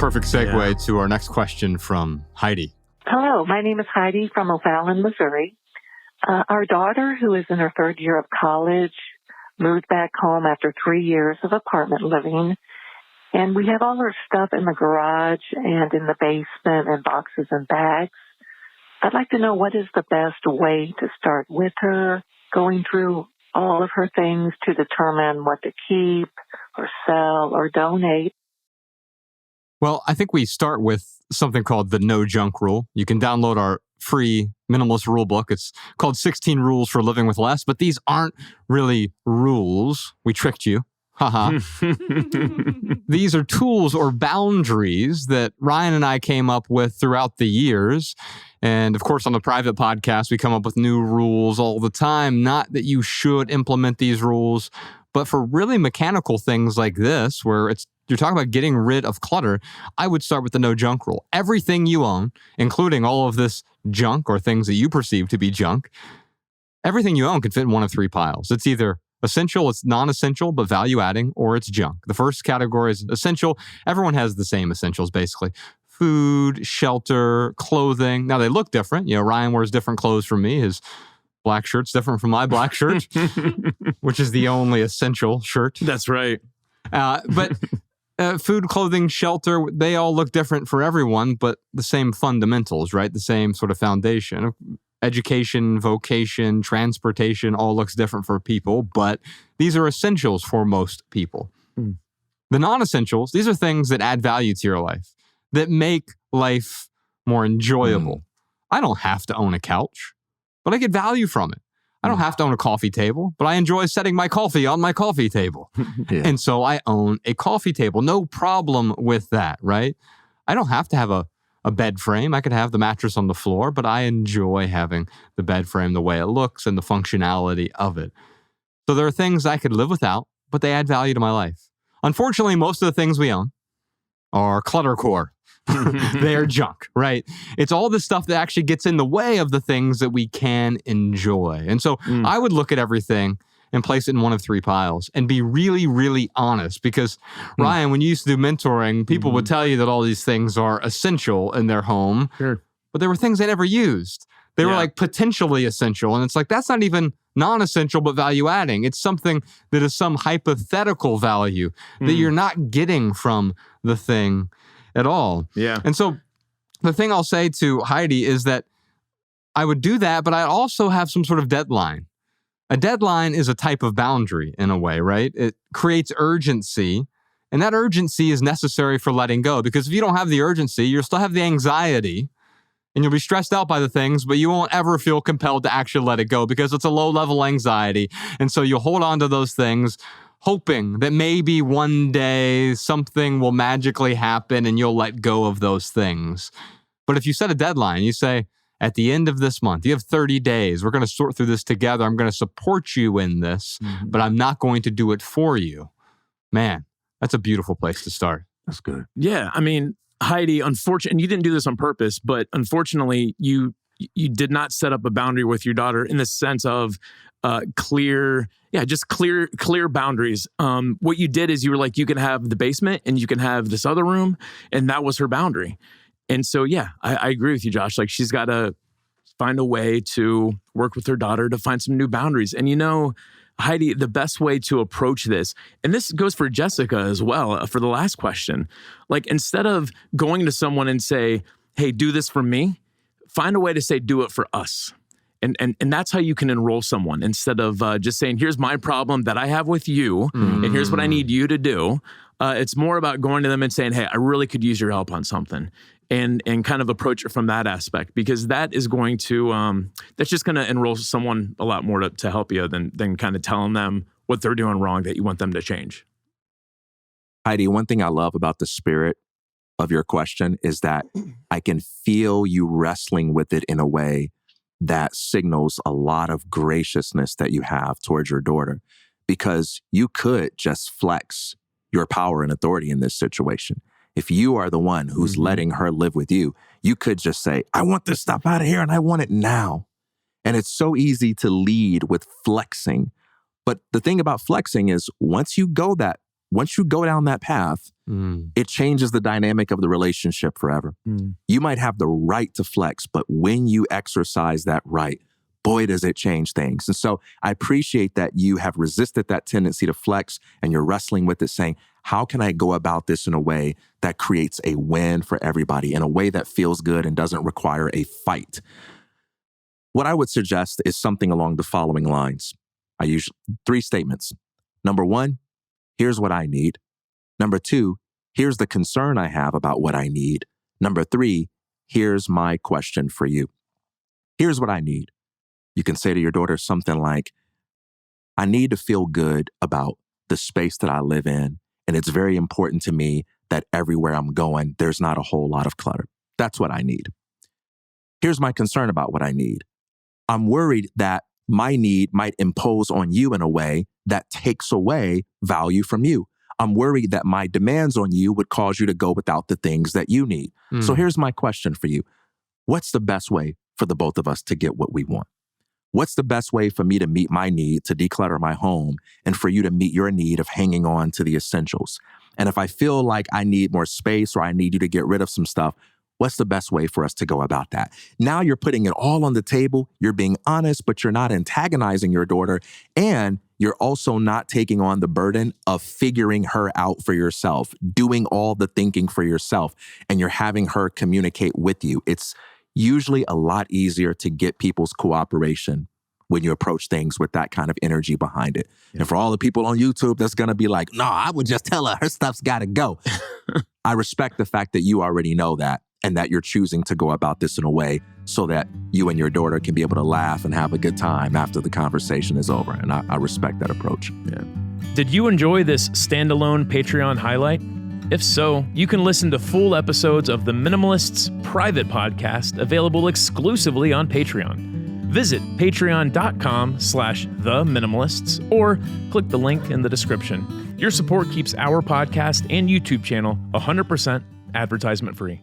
perfect segue to our next question from Heidi. Hello, my name is Heidi from O'Fallon, Missouri. Our daughter, who is in her third year of college, moved back home after 3 years of apartment living. And we have all her stuff in the garage and in the basement and boxes and bags. I'd like to know what is the best way to start with her, going through all of her things to determine what to keep or sell or donate. Well, I think we start with something called the No Junk Rule. You can download our free minimalist rule book. It's called 16 Rules for Living with Less, but these aren't really rules. We tricked you. Haha. These are tools or boundaries that Ryan and I came up with throughout the years. And of course, on the private podcast, we come up with new rules all the time. Not that you should implement these rules, but for really mechanical things like this, where you're talking about getting rid of clutter, I would start with the no junk rule. Everything you own, including all of this junk or things that you perceive to be junk, everything you own can fit in one of three piles. It's either essential, it's non-essential, but value-adding, or it's junk. The first category is essential. Everyone has the same essentials, basically. Food, shelter, clothing. Now, they look different. You know, Ryan wears different clothes from me. His black shirt's different from my black shirt, which is the only essential shirt. That's right. But food, clothing, shelter, they all look different for everyone, but the same fundamentals, right? The same sort of foundation. Education, vocation, transportation, all looks different for people, but these are essentials for most people. Mm. The non-essentials, these are things that add value to your life, that make life more enjoyable. I don't have to own a couch, but I get value from it. I don't have to own a coffee table, but I enjoy setting my coffee on my coffee table. And so I own a coffee table. No problem with that, right? I don't have to have a bed frame. I could have the mattress on the floor, but I enjoy having the bed frame, the way it looks and the functionality of it. So there are things I could live without, but they add value to my life. Unfortunately, most of the things we own are clutter core. They are junk, right? It's all the stuff that actually gets in the way of the things that we can enjoy. And so I would look at everything and place it in one of three piles and be really, really honest. Because Ryan, when you used to do mentoring, people would tell you that all these things are essential in their home, but there were things they never used. They were like potentially essential. And it's like, that's not even non-essential, but value adding. It's something that is some hypothetical value that you're not getting from the thing at all. Yeah. And so the thing I'll say to Heidi is that I would do that, but I also have some sort of deadline. A deadline is a type of boundary in a way, right? It creates urgency, and that urgency is necessary for letting go, because if you don't have the urgency, you'll still have the anxiety and you'll be stressed out by the things, but you won't ever feel compelled to actually let it go because it's a low-level anxiety. And so you'll hold on to those things, hoping that maybe one day something will magically happen and you'll let go of those things. But if you set a deadline, you say, at the end of this month, you have 30 days. We're going to sort through this together. I'm going to support you in this, but I'm not going to do it for you. Man, that's a beautiful place to start. That's good. Yeah. I mean, Heidi, unfortunately, you didn't do this on purpose, but unfortunately, you did not set up a boundary with your daughter in the sense of clear boundaries. What you did is you were like, you can have the basement and you can have this other room. And that was her boundary. And so, I agree with you, Josh. Like, she's got to find a way to work with her daughter to find some new boundaries. And, you know, Heidi, the best way to approach this, and this goes for Jessica as well, for the last question, like, instead of going to someone and say, hey, do this for me, find a way to say, do it for us. And that's how you can enroll someone, instead of just saying, here's my problem that I have with you, and here's what I need you to do. It's more about going to them and saying, hey, I really could use your help on something. And kind of approach it from that aspect, because that is going to, that's just going to enroll someone a lot more to help you than kind of telling them what they're doing wrong that you want them to change. Heidi, one thing I love about the spirit of your question is that I can feel you wrestling with it in a way that signals a lot of graciousness that you have towards your daughter, because you could just flex your power and authority in this situation. If you are the one who's letting her live with you, you could just say, I want this stuff out of here and I want it now. And it's so easy to lead with flexing. But the thing about flexing is once you go that once you go down that path, it changes the dynamic of the relationship forever. You might have the right to flex, but when you exercise that right, boy, does it change things. And so I appreciate that you have resisted that tendency to flex and you're wrestling with it, saying, how can I go about this in a way that creates a win for everybody, in a way that feels good and doesn't require a fight? What I would suggest is something along the following lines. I use 3 statements. Number 1, here's what I need. Number 2, here's the concern I have about what I need. Number 3, here's my question for you. Here's what I need. You can say to your daughter something like, I need to feel good about the space that I live in. And it's very important to me that everywhere I'm going, there's not a whole lot of clutter. That's what I need. Here's my concern about what I need. I'm worried that my need might impose on you in a way that takes away value from you. I'm worried that my demands on you would cause you to go without the things that you need. So here's my question for you. What's the best way for the both of us to get what we want? What's the best way for me to meet my need to declutter my home and for you to meet your need of hanging on to the essentials? And if I feel like I need more space or I need you to get rid of some stuff, what's the best way for us to go about that? Now you're putting it all on the table. You're being honest, but you're not antagonizing your daughter. And you're also not taking on the burden of figuring her out for yourself, doing all the thinking for yourself, and you're having her communicate with you. It's usually a lot easier to get people's cooperation when you approach things with that kind of energy behind it. And for all the people on YouTube that's going to be like, no, I would just tell her stuff's got to go. I respect the fact that you already know that and that you're choosing to go about this in a way so that you and your daughter can be able to laugh and have a good time after the conversation is over. And I respect that approach. Yeah. Did you enjoy this standalone Patreon highlight? If so, you can listen to full episodes of the Minimalists private podcast available exclusively on Patreon. Visit patreon.com/theminimalists or click the link in the description. Your support keeps our podcast and YouTube channel 100% advertisement free.